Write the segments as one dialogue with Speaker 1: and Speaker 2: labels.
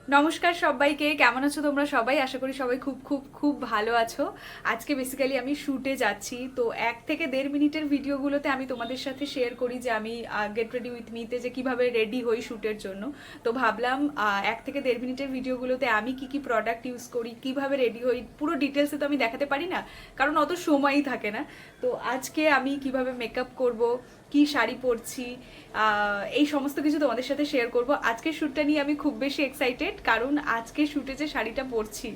Speaker 1: নমস্কার সবাইকে, কেমন আছো তোমরা সবাই? আশা করি সবাই খুব খুব খুব ভালো আছো। আজকে বেসিক্যালি আমি শুটে যাচ্ছি, তো 1 থেকে 1.5 মিনিটের ভিডিওগুলোতে আমি তোমাদের সাথে শেয়ার করি যে আমি গেট রেডি উইথ মিতে যে কিভাবে রেডি হই শুটের জন্য। তো ভাবলাম 1 থেকে 1.5 মিনিটের ভিডিওগুলোতে আমি কি কি প্রোডাক্ট ইউজ করি, কিভাবে রেডি হই, পুরো ডিটেলসে তো আমি দেখাতে পারি না, কারণ অত সময়ই থাকে না। তো আজকে আমি কিভাবে মেকআপ করব, কি শাড়ি পরছি, এই সমস্ত কিছু তোমাদের সাথে শেয়ার করব। আজকের শ্যুটটা নিয়ে আমি খুব বেশি এক্সাইটেড, কারণ আজকে শ্যুটে যে শাড়িটা পরছি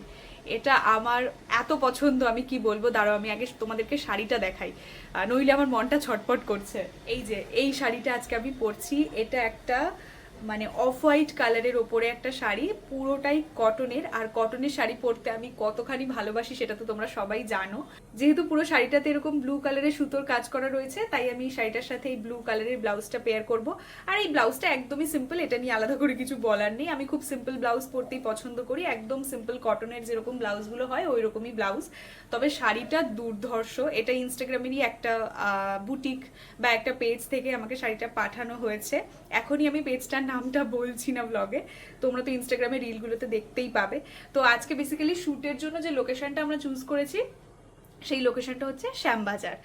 Speaker 1: এটা আমার এত পছন্দ, আমি কি বলবো। দাঁড়াও আমি আগে তোমাদেরকে শাড়িটা দেখাই, নইলে আমার মনটা ছটপট করছে। এই যে এই শাড়িটা আজকে আমি পরছি, এটা একটা মানে অফ হোয়াইট কালারের ওপরে একটা শাড়ি, পুরোটাই কটনের। আর কটনের শাড়ি পরতে আমি কতখানি ভালোবাসি সেটা তো তোমরা সবাই জানো। যেহেতু পুরো শাড়িটাতে এরকম ব্লু কালারের সুতোর কাজ করা রয়েছে, তাই আমি এই শাড়িটার সাথে এই ব্লু কালারের ব্লাউজটা পেয়ার করব। আর এই ব্লাউজটা একদমই সিম্পল, এটা নিয়ে আলাদা করে কিছু বলার নেই। আমি খুব সিম্পল ব্লাউজ পরতেই পছন্দ করি, একদম সিম্পল কটনের যেরকম ব্লাউজগুলো হয় ওই রকমই ব্লাউজ। তবে শাড়িটা দুর্ধর্ষ। এটা ইনস্টাগ্রামেরই একটা বুটিক বা একটা পেজ থেকে আমাকে শাড়িটা পাঠানো হয়েছে। এখনই আমি পেজটার নামটা বলছি না ব্লগে, তোমরা তো ইনস্টাগ্রামে রিলগুলোতে দেখতেই পাবে। তো আজকে বেসিক্যালি শ্যুটের জন্য যে লোকেশনটা আমরা চুজ করেছি সেই লোকেশনটা হচ্ছে শ্যামবাজার।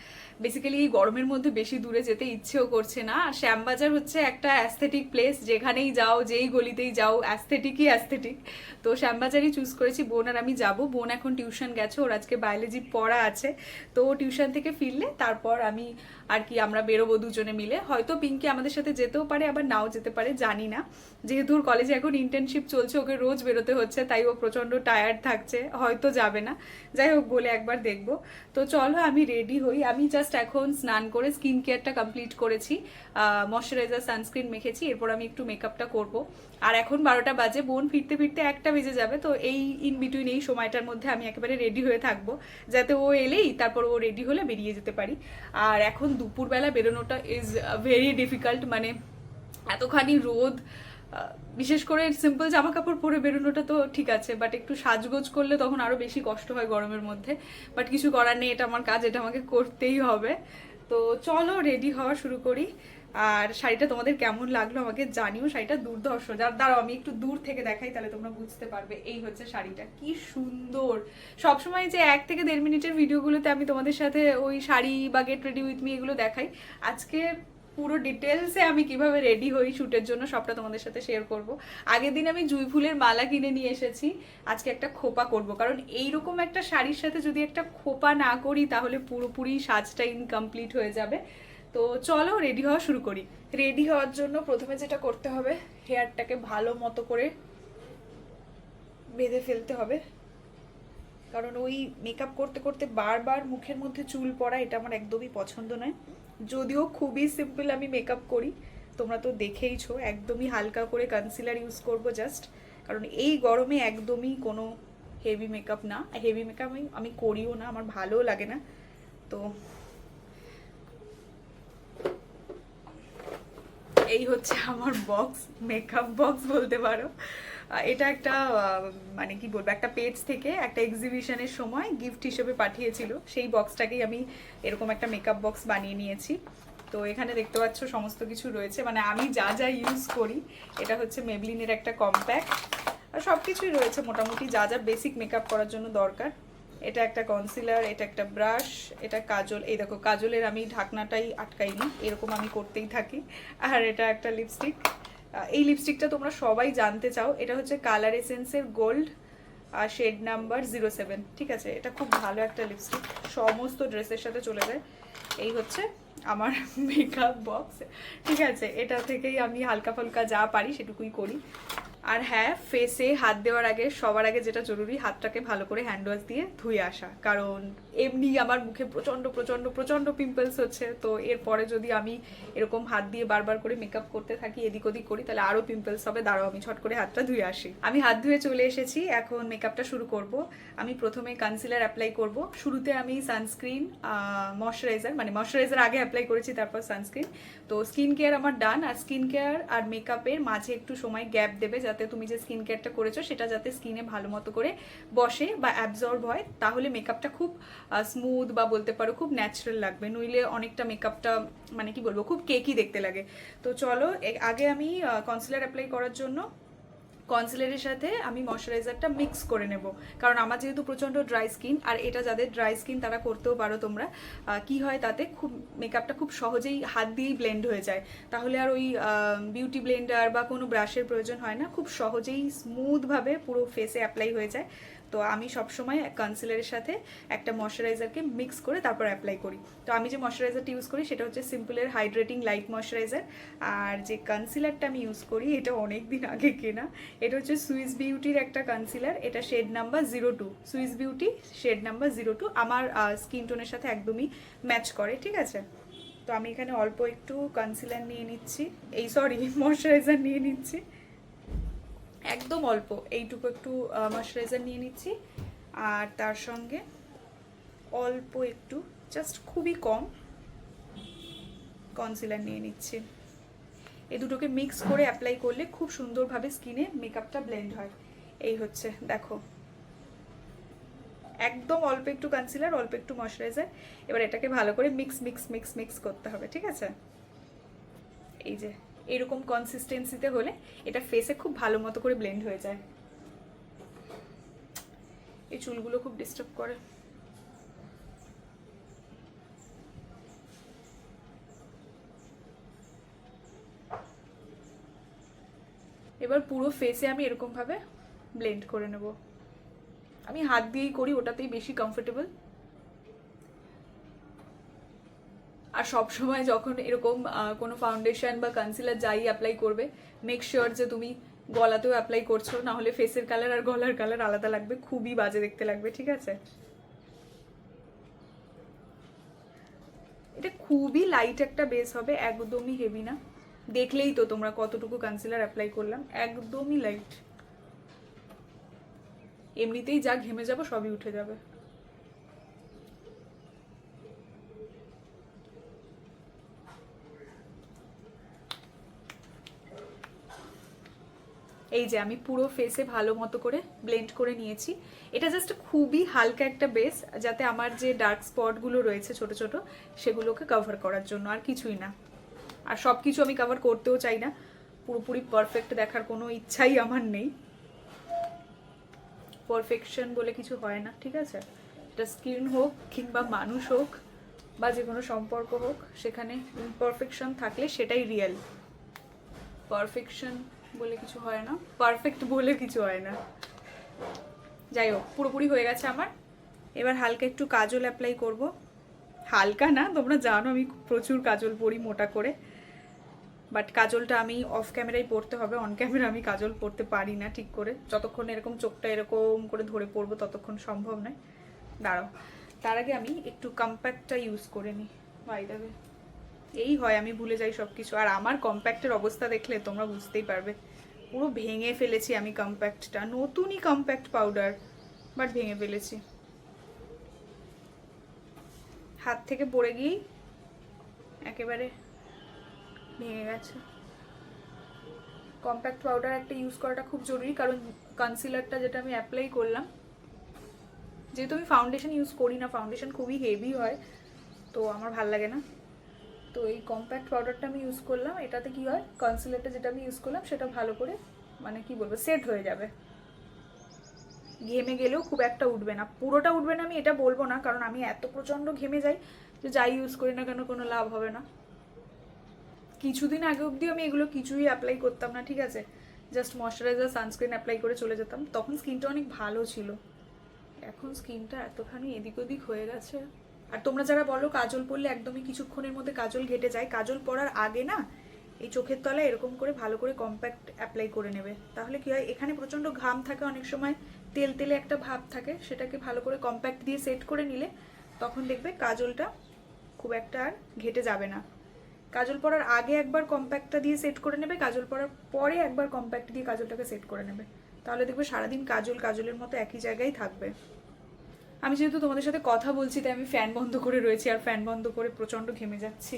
Speaker 1: বেসিক্যালি এই গরমের মধ্যে বেশি দূরে যেতে ইচ্ছেও করছে না। আর শ্যামবাজার হচ্ছে একটা অ্যাস্থেটিক প্লেস, যেখানেই যাও যেই গলিতেই যাও অ্যাস্থেটিকই অ্যাস্থেটিক। তো শ্যামবাজারই চুজ করেছি। বোন আর আমি যাব। বোন এখন টিউশন গেছে, ওর আজকে বায়োলজি পড়া আছে। তো টিউশন থেকে ফিরলে তারপর আমি আর কি আমরা বেরোবো দুজনে মিলে। হয়তো পিঙ্কি আমাদের সাথে যেতেও পারে, আবার নাও যেতে পারে, জানি না। যেহেতু ওর কলেজে এখন ইন্টার্নশিপ চলছে, ওকে রোজ বেরোতে হচ্ছে, তাই ও প্রচণ্ড টায়ার্ড থাকছে, হয়তো যাবে না। যাই হোক, বলে একবার দেখবো। তো চলো আমি রেডি হই। আমি জাস্ট এখন স্নান করে স্কিন কেয়ারটা কমপ্লিট করেছি, ময়শ্চারাইজার সানস্ক্রিন মেখেছি, এরপর আমি একটু মেকআপটা করব। আর এখন 12টা বাজে, বোন ফিরতে ফিরতে 1টা বেজে যাবে। তো এই ইন বিটুইন এই সময়টার মধ্যে আমি একেবারে রেডি হয়ে থাকবো, যাতে ও এলেই তারপর ও রেডি হলে বেরিয়ে যেতে পারি। আর এখন দুপুরবেলা বেরোনোটা ইজ ভেরি ডিফিকাল্ট, মানে এতখানি রোদ, বিশেষ করে সিম্পল জামা কাপড় পরে বেরোনোটা তো ঠিক আছে, বাট একটু সাজগোজ করলে তখন আরও বেশি কষ্ট হয় গরমের মধ্যে। বাট কিছু করার নেই, এটা আমার কাজ, এটা আমাকে করতেই হবে। তো চলো রেডি হওয়া শুরু করি। আর শাড়িটা তোমাদের কেমন লাগলো আমাকে জানিও, শাড়িটা দুর্ধর্ষ। যার দ্বারা আমি একটু দূর থেকে দেখাই, তাহলে তোমরা বুঝতে পারবে। এই হচ্ছে শাড়িটা, কি সুন্দর। সবসময় যে 1 থেকে 1.5 মিনিটের ভিডিওগুলোতে আমি তোমাদের সাথে ওই শাড়ি বা গেট রেডি উইথ মি এগুলো দেখাই, আজকে পুরো ডিটেলসে আমি কিভাবে রেডি হই শ্যুটের জন্য সবটা তোমাদের সাথে শেয়ার করব। আগের দিন আমি জুঁই ফুলের মালা কিনে নিয়ে এসেছি, আজকে একটা খোপা করব, কারণ এইরকম একটা শাড়ির সাথে যদি একটা খোপা না করি তাহলে পুরোপুরি সাজটা ইনকমপ্লিট হয়ে যাবে। তো চলো রেডি হওয়া শুরু করি। রেডি হওয়ার জন্য প্রথমে যেটা করতে হবে, হেয়ারটাকে ভালো মতো করে বেঁধে ফেলতে হবে, কারণ ওই মেকআপ করতে করতে বারবার মুখের মধ্যে চুল পড়া এটা আমার একদমই পছন্দ নয়। যদিও খুবই সিম্পল আমি মেকআপ করি, তোমরা তো দেখেইছো, একদমই হালকা করে কনসিলার ইউজ করব জাস্ট, কারণ এই গরমে একদমই কোনো হেভি মেকআপ না। হেভি মেকআপ আমি করিও না, আমার ভালোও লাগে না। তো এই হচ্ছে আমার বক্স, মেকআপ বক্স বলতে পারো। এটা একটা মানে কি বলবো, একটা পেজ থেকে একটা এক্সিবিশনের সময় গিফট হিসেবে পাঠিয়েছিল, সেই বক্সটাকেই আমি এরকম একটা মেকআপ বক্স বানিয়ে নিয়েছি। তো এখানে দেখতে পাচ্ছ সমস্ত কিছু রয়েছে, মানে আমি যা যা ইউজ করি। এটা হচ্ছে মেবলিনের একটা কম্প্যাক্ট, আর সব কিছুই রয়েছে মোটামুটি যা যা বেসিক মেকআপ করার জন্য দরকার। এটা একটা কনসিলার, এটা একটা ব্রাশ, এটা কাজল। এই দেখো, কাজলের আমি ঢাকনাটাই আটকাইনি, এরকম আমি করতেই থাকি। আর এটা একটা লিপস্টিক। এই লিপস্টিকটা তোমরা সবাই জানতে চাও, এটা হচ্ছে কালার এসেন্সের গোল্ড আর শেড নাম্বার 07। ঠিক আছে, এটা খুব ভালো একটা লিপস্টিক, সমস্ত ড্রেসের সাথে চলে যায়। এই হচ্ছে আমার মেকআপ বক্স। ঠিক আছে, এটা থেকেই আমি হালকা ফালকা যা পারি সেটুকুই করি। আর হ্যাঁ, ফেসে হাত দেওয়ার আগে সবার আগে যেটা জরুরি, হাতটাকে ভালো করে হ্যান্ড ওয়াশ দিয়ে ধুয়ে আসা, কারণ এমনি আমার মুখে প্রচণ্ড প্রচণ্ড প্রচণ্ড পিম্পলস হচ্ছে। তো এরপরে যদি আমি এরকম হাত দিয়ে বারবার করে মেকআপ করতে থাকি, এদিক ওদিক করি, তাহলে আরও পিম্পলস হবে। দাঁড়াও আমি ছট করে হাতটা ধুয়ে আসি। আমি হাত ধুয়ে চলে এসেছি, এখন মেকআপটা শুরু করব। আমি প্রথমে কনসিলার অ্যাপ্লাই করব। শুরুতে আমি সানস্ক্রিন, ময়শ্চারাইজার, মানে ময়শ্চারাইজার আগে অ্যাপ্লাই করেছি, তারপর সানস্ক্রিন। তো স্কিন কেয়ার আমার ডান। আর স্কিন কেয়ার আর মেকআপের মাঝে একটু সময় গ্যাপ দেবে, যাতে তুমি যে স্কিন কেয়ারটা করেছো সেটা যাতে স্কিনে ভালো মতো করে বসে বা অ্যাবজর্ব হয়, তাহলে মেকআপটা খুব স্মুথ বা বলতে পারো খুব ন্যাচারাল লাগবে। নইলে অনেকটা মেকআপটা মানে কি বলবো, খুব কেকি দেখতে লাগে। তো চলো, আগে আমি কনসিলার অ্যাপ্লাই করার জন্য কনসিলারের সাথে আমি ময়শ্চারাইজারটা মিক্স করে নেব, কারণ আমার যেহেতু প্রচণ্ড ড্রাই স্কিন, আর এটা যাদের ড্রাই স্কিন তারা করতেও পারো তোমরা। কি হয় তাতে, খুব মেকআপটা খুব সহজেই হাত দিয়েই ব্লেন্ড হয়ে যায়, তাহলে আর ওই বিউটি ব্লেন্ডার বা কোনো ব্রাশের প্রয়োজন হয় না, খুব সহজেই স্মুথভাবে পুরো ফেসে অ্যাপ্লাই হয়ে যায়। তো আমি সবসময় কনসিলারের সাথে একটা ময়শ্চারাইজারকে মিক্স করে তারপর অ্যাপ্লাই করি। তো আমি যে ময়শ্চারাইজারটা ইউজ করি সেটা হচ্ছে সিম্পলের হাইড্রেটিং লাইট ময়শ্চারাইজার। আর যে কনসিলারটা আমি ইউজ করি এটা অনেক দিন আগে কেনা, এটা হচ্ছে সুইস বিউটির একটা কনসিলার, এটা shade number 02, Swiss Beauty shade number 02। আমার স্কিন টোনের সাথে একদমই ম্যাচ করে, ঠিক আছে। তো আমি এখানে অল্প একটু কনসিলার নিয়ে নিচ্ছি, ময়শ্চারাইজার নিয়ে নিচ্ছি, একদম অল্প এইটুকু একটু ময়শ্চারাইজার নিয়ে নিচ্ছি, আর তার সঙ্গে অল্প একটু, জাস্ট খুবই কম কনসিলার নিয়ে নিচ্ছি। এই দুটোকে মিক্স করে অ্যাপ্লাই করলে খুব সুন্দরভাবে স্কিনে মেকআপটা ব্লেন্ড হয়। এই হচ্ছে দেখো, একদম অল্প একটু কনসিলার, অল্প একটু ময়শ্চারাইজার। এবার এটাকে ভালো করে মিক্স মিক্স মিক্স মিক্স করতে হবে, ঠিক আছে। এই যে এরকম কনসিস্টেন্সিতে হলে এটা ফেসে খুব ভালো মতো করে ব্লেন্ড হয়ে যায়। এই চুলগুলো খুব ডিস্টার্ব করে। এবার পুরো ফেসে আমি এরকমভাবে ব্লেন্ড করে নেব। আমি হাত দিয়েই করি, ওটাতেই বেশি কমফোর্টেবল। আর সব সময় যখন এরকম কোনো ফাউন্ডেশন বা কনসিলার যাই অ্যাপ্লাই করবে, মেক শিওর যে তুমি গলাতেও অ্যাপ্লাই করছো, না হলে ফেসের কালার আর গলার কালার আলাদা লাগবে, খুবই বাজে দেখতে লাগবে, ঠিক আছে। এটা খুবই লাইট একটা বেস হবে, একদমই হেভি না। দেখলেই তো তোমরা কতটুকু কনসিলার অ্যাপ্লাই করলাম, একদমই লাইট। এমনিতেই যা ঘেমে যাবো সবই উঠে যাবে। এই যে আমি পুরো ফেসে ভালো মতো করে ব্লেন্ড করে নিয়েছি। এটা জাস্ট খুবই হালকা একটা বেস, যাতে আমার যে ডার্ক স্পটগুলো রয়েছে ছোট ছোট সেগুলোকে কভার করার জন্য, আর কিছুই না। আর সব কিছু আমি কভার করতেও চাই না, পুরোপুরি পারফেক্ট দেখার কোনো ইচ্ছাই আমার নেই। পারফেকশন বলে কিছু হয় না, ঠিক আছে। এটা স্কিন হোক কিংবা মানুষ হোক বা যে কোনো সম্পর্ক হোক, সেখানে ইমপারফেকশন থাকলে সেটাই রিয়েল। পারফেকশন বলে কিছু হয় না, পারফেক্ট বলে কিছু হয় না। যাই হোক, পুরোপুরি হয়ে গেছে আমার। এবার হালকা একটু কাজল অ্যাপ্লাই করব। হালকা না, তোমরা জানো আমি প্রচুর কাজল পরি মোটা করে, বাট কাজলটা আমি অফ ক্যামেরায় পরতে হবে, অন ক্যামেরা আমি কাজল পরতে পারি না ঠিক করে। যতক্ষণ এরকম চোখটা এরকম করে ধরে পরবো ততক্ষণ সম্ভব নয়। দাঁড়াও, তার আগে আমি একটু কম্প্যাক্টটা ইউজ করে নিই। বাই দ্য ওয়ে, এই হয় আমি ভুলে যাই সব কিছু। আর আমার কম্প্যাক্টের অবস্থা দেখলে তোমরা বুঝতেই পারবে, পুরো ভেঙে ফেলেছি আমি কম্প্যাক্টটা। নতুনই কম্প্যাক্ট পাউডার, বাট ভেঙে ফেলেছি, হাত থেকে পড়ে গিয়েই একেবারে ভেঙে গেছে। কম্প্যাক্ট পাউডার একটা ইউজ করাটা খুব জরুরি, কারণ কনসিলারটা যেটা আমি অ্যাপ্লাই করলাম, যেহেতু আমি ফাউন্ডেশন ইউজ করি না, ফাউন্ডেশন খুবই হেভি হয় তো আমার ভাল লাগে না, তো এই কম্প্যাক্ট পাউডারটা আমি ইউজ করলাম। এটাতে কি হয়, কনসিলারটা যেটা আমি ইউজ করলাম সেটা ভালো করে মানে কি বলবো সেট হয়ে যাবে, ঘেমে গেলেও খুব একটা উঠবে না। পুরোটা উঠবে না আমি এটা বলবো না, কারণ আমি এত প্রচণ্ড ঘেমে যাই যে যাই ইউজ করি না কেন কোনো লাভ হবে না। কিছুদিন আগে অবধি আমি এগুলো কিছুই অ্যাপ্লাই করতাম না, ঠিক আছে, জাস্ট ময়শ্চারাইজার সানস্ক্রিন অ্যাপ্লাই করে চলে যেতাম, তখন স্কিনটা অনেক ভালো ছিল। এখন স্কিনটা এতখানি এদিক ওদিক হয়ে গেছে। আর তোমরা যারা বলো কাজল পরলে একদমই কিছুক্ষণের মধ্যে কাজল ঘেটে যায়, কাজল পরার আগে না এই চোখের তলায় এরকম করে ভালো করে কম্প্যাক্ট অ্যাপ্লাই করে নেবে, তাহলে কি হয়, এখানে প্রচণ্ড ঘাম থাকে, অনেক সময় তেল তেলে একটা ভাব থাকে, সেটাকে ভালো করে কম্প্যাক্ট দিয়ে সেট করে নিলে তখন দেখবে কাজলটা খুব একটা আর ঘেটে যাবে না। কাজল পরার আগে একবার কম্প্যাক্টটা দিয়ে সেট করে নেবে, কাজল পরার পরে একবার কম্প্যাক্ট দিয়ে কাজলটাকে সেট করে নেবে, তাহলে দেখবে সারাদিন কাজল কাজলের মতো একই জায়গায় থাকবে। আমি যেহেতু তোমাদের সাথে কথা বলছি তাই আমি ফ্যান বন্ধ করে রয়েছি, আর ফ্যান বন্ধ করে প্রচণ্ড ঘেমে যাচ্ছি।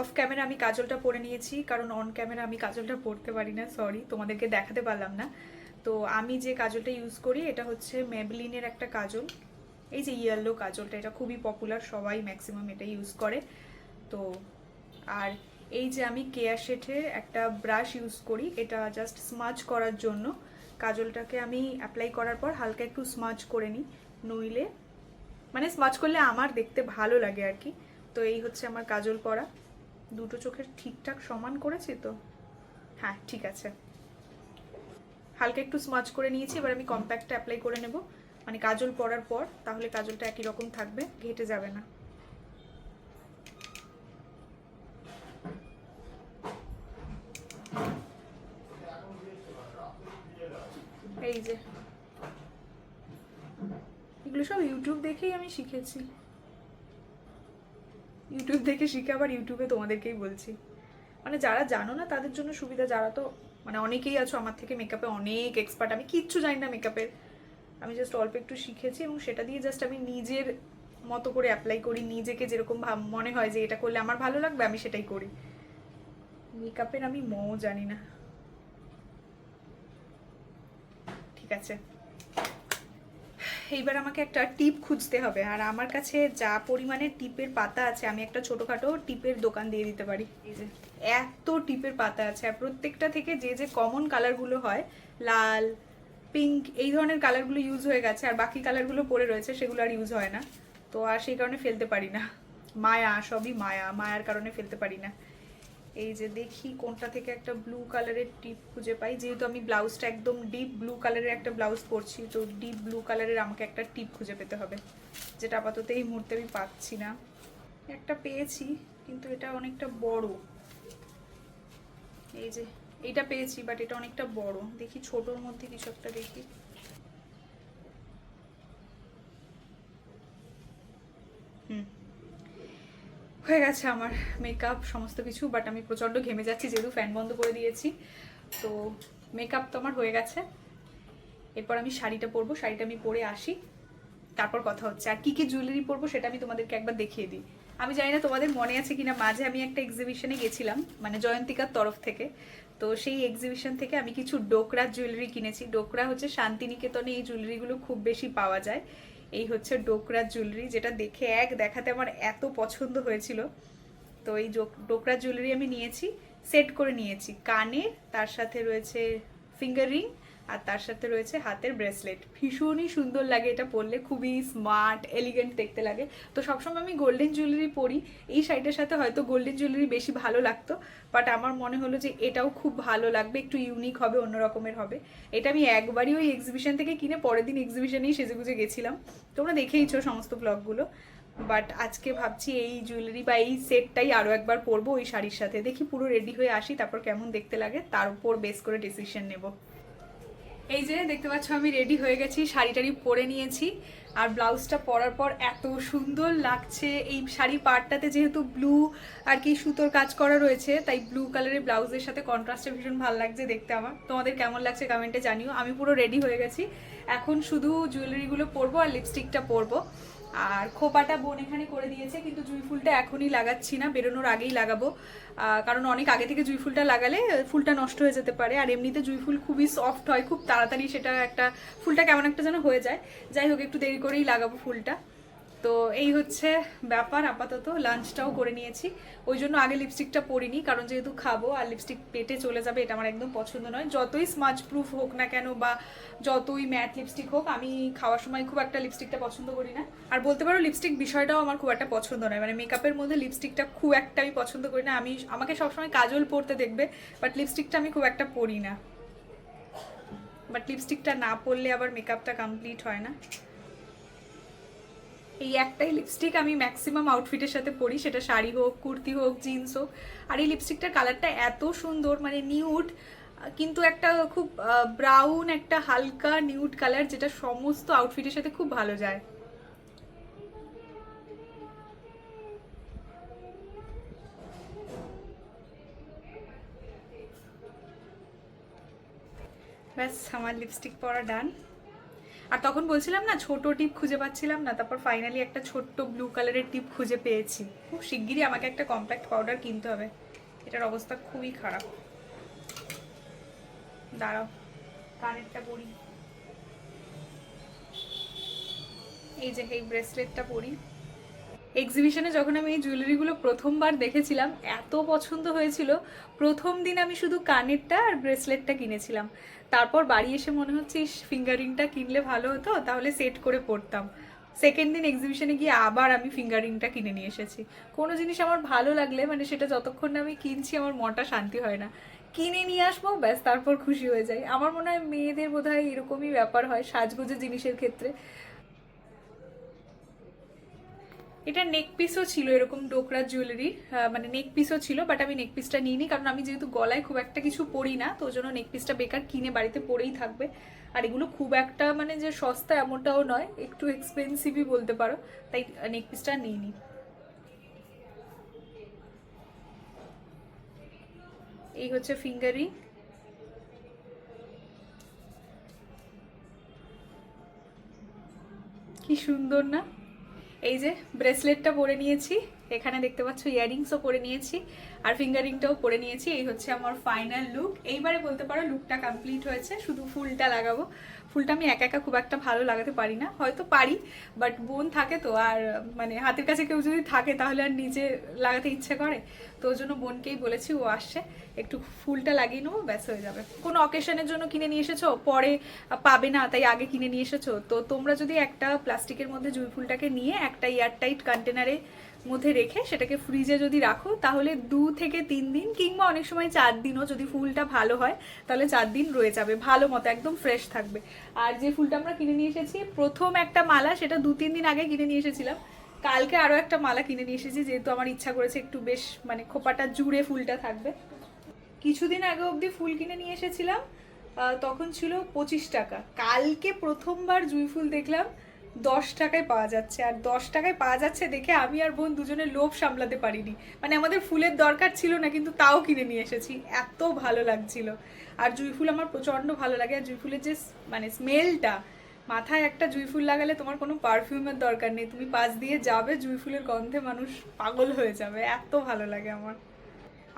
Speaker 1: অফ ক্যামেরা আমি কাজলটা পরে নিয়েছি, কারণ অন ক্যামেরা আমি কাজলটা পরতে পারি না, সরি তোমাদেরকে দেখাতে পারলাম না। তো আমি যে কাজলটা ইউজ করি এটা হচ্ছে মেবলিনের একটা কাজল, এই যে ইয়েলো কাজলটা, এটা খুবই পপুলার, সবাই ম্যাক্সিমাম এটা ইউজ করে। তো আর এই যে আমি কেয়া শেঠের একটা ব্রাশ ইউজ করি, এটা জাস্ট স্মাজ করার জন্য, কাজলটাকে আমি অ্যাপ্লাই করার পর হালকা একটু স্মাচ করে নিই, নইলে মানে স্মাচ করলে আমার দেখতে ভালো লাগে আর কি। তো এই হচ্ছে আমার কাজল পরা। দুটো চোখের ঠিকঠাক সমান করেছি তো? হ্যাঁ ঠিক আছে। হালকা একটু স্মাচ করে নিয়েছি, এবার আমি কম্প্যাক্টটা অ্যাপ্লাই করে নেব, মানে কাজল পরার পর, তাহলে কাজলটা একই রকম থাকবে, ঘেটে যাবে না। এই যে এগুলো সব ইউটিউব দেখেই আমি শিখেছি, ইউটিউব দেখে শিখে আবার ইউটিউবে তোমাদেরকেই বলছি। মানে যারা জানো না তাদের জন্য সুবিধা, যারা তো মানে অনেকেই আছো আমার থেকে মেকআপে অনেক এক্সপার্ট, আমি কিচ্ছু জানি না মেকআপের, আমি জাস্ট অল্প একটু শিখেছি এবং সেটা দিয়ে জাস্ট আমি নিজের মতো করে অ্যাপ্লাই করি, নিজেকে যেরকম মনে হয় যে এটা করলে আমার ভালো লাগবে আমি সেটাই করি। মেকআপের আমি জানি না। ঠিক আছে, এইবার আমাকে একটা টিপ খুঁজতে হবে, আর আমার কাছে যা পরিমাণে টিপের পাতা আছে আমি একটা ছোটোখাটো টিপের দোকান দিয়ে দিতে পারি। এই যে এত টিপের পাতা আছে, আর প্রত্যেকটা থেকে যে যে কমন কালারগুলো হয়, লাল, পিঙ্ক, এই ধরনের কালারগুলো ইউজ হয়ে গেছে, আর বাকি কালারগুলো পড়ে রয়েছে সেগুলো আর ইউজ হয় না, তো আর সেই কারণে ফেলতে পারি না। মায়া, সবই মায়া, মায়ার কারণে ফেলতে পারি না। এই যে দেখি কোনটা থেকে একটা ব্লু কালারের টিপ খুঁজে পাই, যেহেতু আমি ব্লাউজটা একদম ডিপ ব্লু কালারের একটা ব্লাউজ পরছি, তো ডিপ ব্লু কালারের আমাকে একটা টিপ খুঁজে পেতে হবে, যেটা আপাতত এই মুহূর্তে আমি পাচ্ছি না। একটা পেয়েছি কিন্তু এটা অনেকটা বড়, এই যে এইটা পেয়েছি বাট এটা অনেকটা বড়, দেখি ছোটোর মধ্যে কিছু একটা দেখি। হয়ে গেছে আমার মেকআপ সমস্ত কিছু, বাট আমি প্রচণ্ড ঘেমে যাচ্ছি যেহেতু ফ্যান বন্ধ করে দিয়েছি। তো মেকআপ তো আমার হয়ে গেছে, এরপর আমি শাড়িটা পরবো, শাড়িটা আমি পরে আসি, তারপর কথা হচ্ছে। আর কি কি জুয়েলারি পরবো সেটা আমি তোমাদেরকে একবার দেখিয়ে দিই। আমি জানি না তোমাদের মনে আছে কিনা, মাঝে আমি একটা এক্সিবিশনে গেছিলাম, মানে জয়ন্তিকার তরফ থেকে, তো সেই এক্সিবিশন থেকে আমি কিছু ডোকরা জুয়েলারি কিনেছি। ডোকরা হচ্ছে শান্তিনিকেতনে এই জুয়েলারিগুলো খুব বেশি পাওয়া যায়। এই হচ্ছে ডোকরা জুয়েলারি, যেটা দেখে দেখাতে আমার এত পছন্দ হয়েছিল। তো এই ডোকরা জুয়েলারি আমি নিয়েছি, সেট করে নিয়েছি, কানের, তার সাথে রয়েছে ফিঙ্গার রিং, আর তার সাথে রয়েছে হাতের ব্রেসলেট। ভীষণই সুন্দর লাগে এটা পরলে, খুবই স্মার্ট এলিগেন্ট দেখতে লাগে। তো সবসময় আমি গোল্ডেন জুয়েলারি পরি, এই শাড়িটার সাথে হয়তো গোল্ডেন জুয়েলারি বেশি ভালো লাগতো, বাট আমার মনে হলো যে এটাও খুব ভালো লাগবে, একটু ইউনিক হবে, অন্য রকমের হবে। এটা আমি একবারই ওই এক্সিবিশন থেকে কিনে পরের দিন এক্সিবিশনেই সেজেগুজে গেছিলাম, তোমরা দেখেইছো সমস্ত ব্লগগুলো। বাট আজকে ভাবছি এই জুয়েলারি বা এই সেটটাই আরও একবার পরবো ওই শাড়ির সাথে। দেখি পুরো রেডি হয়ে আসি, তারপর কেমন দেখতে লাগে তার উপর বেস করে ডিসিশন নেব। এই যে দেখতে পাচ্ছ আমি রেডি হয়ে গেছি, শাড়িটারি পরে নিয়েছি, আর ব্লাউজটা পরার পর এত সুন্দর লাগছে। এই শাড়ি পাড়টাতে যেহেতু ব্লু আর কি সুতোর কাজ করা রয়েছে, তাই ব্লু কালারের ব্লাউজের সাথে কন্ট্রাস্টে ভীষণ ভালো লাগছে দেখতে। আমার তোমাদের কেমন লাগছে কমেন্টে জানিও। আমি পুরো রেডি হয়ে গেছি, এখন শুধু জুয়েলারিগুলো পরবো আর লিপস্টিকটা পরবো। আর খোপাটা বোন এখানে করে দিয়েছে, কিন্তু জুঁই ফুলটা এখনই লাগাচ্ছি না, বেরোনোর আগেই লাগাবো, কারণ অনেক আগে থেকে জুঁই ফুলটা লাগালে ফুলটা নষ্ট হয়ে যেতে পারে। আর এমনিতে জুঁই ফুল খুবই সফট হয়, খুব তাড়াতাড়ি সেটা একটা ফুলটা কেমন একটা যেন হয়ে যায়। যাই হোক, একটু দেরি করেই লাগাবো ফুলটা। তো এই হচ্ছে ব্যাপার। আপাতত লাঞ্চটাও করে নিয়েছি, ওই জন্য আগে লিপস্টিকটা পরিনি, কারণ যেহেতু খাবো আর লিপস্টিক পেটে চলে যাবে, এটা আমার একদম পছন্দ নয়। যতই স্মাচ প্রুফ হোক না কেন বা যতই ম্যাট লিপস্টিক হোক, আমি খাওয়ার সময় খুব একটা লিপস্টিকটা পছন্দ করি না। আর বলতে পারো লিপস্টিক বিষয়টাও আমার খুব একটা পছন্দ নয়, মানে মেকআপের মধ্যে লিপস্টিকটা খুব একটা আমি পছন্দ করি না। আমাকে সবসময় কাজল পরতে দেখবে, বাট লিপস্টিকটা আমি খুব একটা পরি না। বাট লিপস্টিকটা না পরলে আবার মেকআপটা কমপ্লিট হয় না। এই একটাই লিপস্টিক আমি ম্যাক্সিমাম আউটফিটের সাথে পরি, সেটা শাড়ি হোক, কুর্তি হোক, জিন্স হোক। আর এই লিপস্টিকটার কালারটা এত সুন্দর, মানে নিউড, কিন্তু একটা খুব ব্রাউন, একটা হালকা নিউড কালার, যেটা সমস্ত আউটফিটের সাথে খুব ভালো যায়। ব্যাস আমার লিপস্টিক পরা ডান। আর তখন বলছিলাম না ছোট টিপ খুঁজে পাচ্ছিলাম না, তারপর ফাইনালি একটা ছোট্ট ব্লু কালারের টিপ খুঁজে পেয়েছি। খুব শিগগিরই আমাকে একটা কম্প্যাক্ট পাউডার কিনতে হবে, এটার অবস্থা খুবই খারাপ। দাঁড়াও, কানেরটা পরি। এই যে এই ব্রেসলেটটা পরি, এক্সিবিশনে যখন আমি এই জুয়েলারিগুলো প্রথমবার দেখেছিলাম এত পছন্দ হয়েছিল, প্রথম দিন আমি শুধু কানেরটা আর ব্রেসলেটটা কিনেছিলাম, তারপর বাড়ি এসে মনে হচ্ছে ফিঙ্গারিংটা কিনলে ভালো হতো, তাহলে সেট করে পরতাম। সেকেন্ড দিন এক্সিবিশনে গিয়ে আবার আমি ফিঙ্গারিংটা কিনে নিয়ে এসেছি। কোনো জিনিস আমার ভালো লাগলে মানে সেটা যতক্ষণ না আমি কিনছি আমার মনটা শান্তি হয় না, কিনে নিয়ে আসবো ব্যাস তারপর খুশি হয়ে যাই। আমার মনে হয় মেয়েদের বোধহয় এরকমই ব্যাপার হয় সাজগোজের জিনিসের ক্ষেত্রে। এটা নেক পিসও ছিল, এরকম ডোকরা জুয়েলারি, মানে নেক পিসও ছিল, বাট আমি নেক পিসটা নিইনি কারণ আমি যেহেতু গলায় খুব একটা কিছু পরি না, তো ওই জন্য নেক পিসটা বেকার, কিনে বাড়িতে পরেই থাকবে। আর এগুলো খুব একটা মানে যে সস্তা এমনটাও নয়, একটু এক্সপেন্সিভই বলতে পারো, তাই নেক পিসটা নিইনি। এই হচ্ছে ফিঙ্গারিং, কি সুন্দর না। এই যে ব্রেসলেটটা পরে নিয়েছি, এখানে দেখতে পাচ্ছ ইয়ারিংসও পরে নিয়েছি, আর ফিঙ্গারিংটাও পরে নিয়েছি। এই হচ্ছে আমার ফাইনাল লুক। এইবারে বলতে পারো লুকটা কমপ্লিট হয়েছে, শুধু ফুলটা লাগাবো। ফুলটা আমি একা একা খুব একটা ভালো লাগাতে পারি না, হয়তো পারি, বাট বোন থাকে তো, আর মানে হাতের কাছে কেউ যদি থাকে তাহলে আর নিজে লাগাতে ইচ্ছে করে, তো ওই জন্য বোনকেই বলেছি, ও আসছে একটু ফুলটা লাগিয়ে নেবো, ব্যাস হয়ে যাবে। কোনো অকেশনের জন্য কিনে নিয়ে এসেছো, পরে পাবে না তাই আগে কিনে নিয়ে এসেছো, তো তোমরা যদি একটা প্লাস্টিকের মধ্যে জুঁই ফুলটাকে নিয়ে একটা এয়ারটাইট কন্টেনারে মধ্যে রেখে সেটাকে ফ্রিজে যদি রাখো, তাহলে 2 থেকে 3 দিন কিংবা অনেক সময় 4 দিনও, যদি ফুলটা ভালো হয় তাহলে 4 দিন রয়ে যাবে ভালো মতো, একদম ফ্রেশ থাকবে। আর যে ফুলটা আমরা কিনে নিয়ে এসেছি, প্রথম একটা মালা সেটা 2-3 দিন আগে কিনে নিয়ে এসেছিলাম, কালকে আরও একটা মালা কিনে নিয়ে এসেছি, যেহেতু আমার ইচ্ছা করেছে একটু বেশ মানে খোপাটা জুড়ে ফুলটা থাকবে। কিছুদিন আগে অবধি ফুল কিনে নিয়ে এসেছিলাম, তখন ছিল 25 টাকা। কালকে প্রথমবার জুঁই ফুল দেখলাম 10 টাকায় পাওয়া যাচ্ছে, আর 10 টাকায় পাওয়া যাচ্ছে দেখে আমি আর বোন দুজনের লোভ সামলাতে পারিনি, মানে আমাদের ফুলের দরকার ছিল না কিন্তু তাও কিনে নিয়ে এসেছি, এত ভালো লাগছিল। আর জুঁই ফুল আমার প্রচণ্ড ভালো লাগে, আর জুঁই ফুলের যে মানে স্মেলটা, মাথায় একটা জুঁই ফুল লাগালে তোমার কোনো পারফিউমের দরকার নেই, তুমি পাশ দিয়ে যাবে জুঁই ফুলের গন্ধে মানুষ পাগল হয়ে যাবে, এত ভালো লাগে আমার।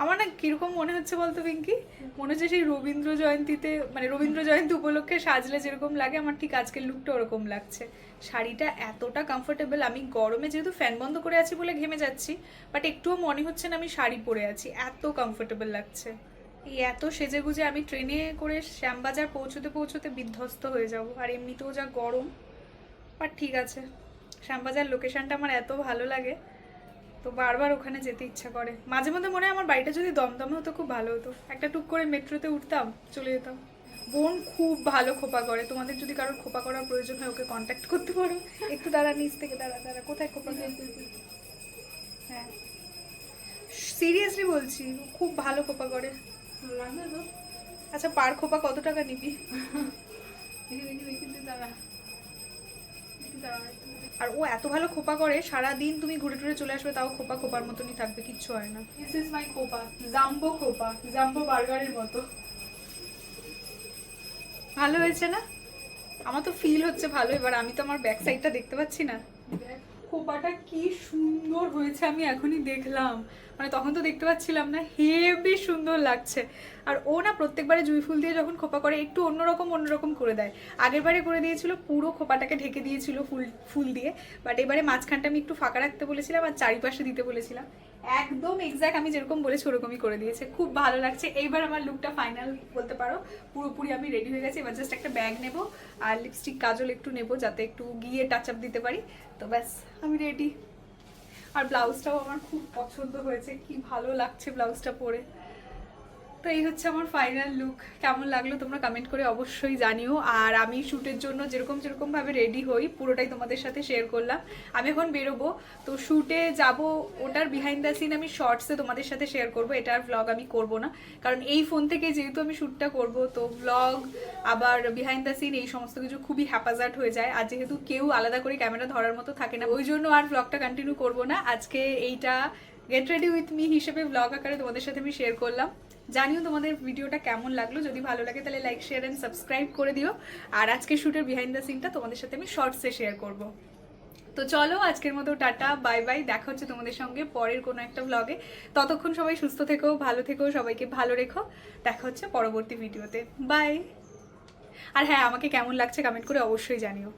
Speaker 1: আমার না কিরকম মনে হচ্ছে বলতো পিঙ্কি, মনে হচ্ছে সেই রবীন্দ্র জয়ন্তীতে, মানে রবীন্দ্র জয়ন্তী উপলক্ষে সাজলে যেরকম লাগে আমার ঠিক আজকের লুকটা ওরকম লাগছে। শাড়িটা এতটা কমফোর্টেবল, আমি গরমে যেহেতু ফ্যান বন্ধ করে আছি বলে ঘেমে যাচ্ছি, বাট একটুও মনে হচ্ছে না আমি শাড়ি পরে আছি, এত কমফোর্টেবল লাগছে। এই এত সেজে গুজে আমি ট্রেনে করে শ্যামবাজার পৌঁছতে পৌঁছতে বিধ্বস্ত হয়ে যাব, আর এমনিতেও যা গরম, বাট ঠিক আছে, শ্যামবাজার লোকেশনটা আমার এত ভালো লাগে, তো বারবার ওখানে যেতে ইচ্ছা করে। মাঝে মধ্যে মনে হয় আমার বাড়িটা যদি দমদমে হতো খুব ভালো হতো, একটা টুক করে মেট্রোতে উঠতাম, চলে যেতাম। বোন খুব ভালো খোপা করে, তোমাদের যদি কারোর খোপা করার প্রয়োজন হয় ওকে কন্ট্যাক্ট করতে পারো। একটু দাঁড়া, নিচ থেকে দাঁড়া দাঁড়া, কোথায় খোপা? হ্যাঁ সিরিয়াসলি বলছি, খুব ভালো খোপা করে। আচ্ছা পার খোপা কত টাকা নিবি? আর ও এত ভালো খোপা করে, সারা দিন তুমি ঘুরে টুরে চলে আসবে তাও খোপা খোপার মতনই থাকবে, কিচ্ছু হয় না। দিস ইজ মাই খোপা, জাম্বো খোপা, জাম্বো বার্গারের মতো। ভালো হয়েছে না? আমার তো ফিল হচ্ছে ভালো। এবার আমি তো আমার ব্যাক সাইডটা দেখতে পাচ্ছি না, খোপাটা কি সুন্দর হয়েছে আমি এখনই দেখলাম, মানে তখন তো দেখতে পাচ্ছিলাম না, হেবি সুন্দর লাগছে। আর ও না প্রত্যেকবারে জুঁই ফুল দিয়ে যখন খোপা করে একটু অন্যরকম করে দেয়। আগের বারে করে দিয়েছিল পুরো খোপাটাকে ঢেকে দিয়েছিল ফুল ফুল দিয়ে, বাট এবারে মাঝখানটা আমি একটু ফাঁকা রাখতে বলেছিলাম আর চারিপাশে দিতে বলেছিলাম, একদম এক্স্যাক্ট আমি যেরকম বলেছি ওরকমই করে দিয়েছে, খুব ভালো লাগছে। এইবার আমার লুকটা ফাইনাল বলতে পারো, পুরোপুরি আমি রেডি হয়ে গেছি। এবার জাস্ট একটা ব্যাগ নেব আর লিপস্টিক কাজল একটু নেব যাতে একটু গিয়ে টাচ আপ দিতে পারি, তো ব্যাস আমি রেডি। আর ব্লাউজটাও আমার খুব পছন্দ হয়েছে, কি ভালো লাগছে ব্লাউজটা পরে। তো এই হচ্ছে আমার ফাইনাল লুক, কেমন লাগলো তোমরা কমেন্ট করে অবশ্যই জানিও। আর আমি শ্যুটের জন্য যেরকম ভাবে রেডি হই পুরোটাই তোমাদের সাথে শেয়ার করলাম। আমি এখন বেরোবো, তো শ্যুটে যাব, ওটার বিহাইন্ড দ্য সিন আমি শর্টসে তোমাদের সাথে শেয়ার করব, এটার ভ্লগ আমি করব না, কারণ এই ফোন থেকে যেহেতু আমি শ্যুটটা করব, তো ভ্লগ আবার বিহাইন্ড দ্য সিন এই সমস্ত কিছু খুবই হ্যাপাজার্ড হয়ে যায়, আর যেহেতু কেউ আলাদা করে ক্যামেরা ধরার মতো থাকে না, ওই জন্য আর ভ্লগটা কন্টিনিউ করব না। আজকে এইটা গেট রেডি উইথ মি হিসেবে ভ্লগ আকারে তোমাদের সাথে আমি শেয়ার করলাম। জানিও তোমাদের ভিডিওটা কেমন লাগলো, যদি ভালো লাগে তাহলে লাইক শেয়ার এন্ড সাবস্ক্রাইব করে দিও। আর আজকে শুটের বিহাইন্ড দ্য সিনটা তোমাদের সাথে আমি শর্টসে শেয়ার করব। তো চলো আজকের মতো টাটা বাই বাই, দেখা হচ্ছে তোমাদের সঙ্গে পরের কোনো একটা ভ্লগে। ততক্ষণ সবাই সুস্থ থেকো, ভালো থেকো, সবাইকে ভালো রেখো, দেখা হচ্ছে পরবর্তী ভিডিওতে, বাই। আর হ্যাঁ, আমাকে কেমন লাগছে কমেন্ট করে অবশ্যই জানিও।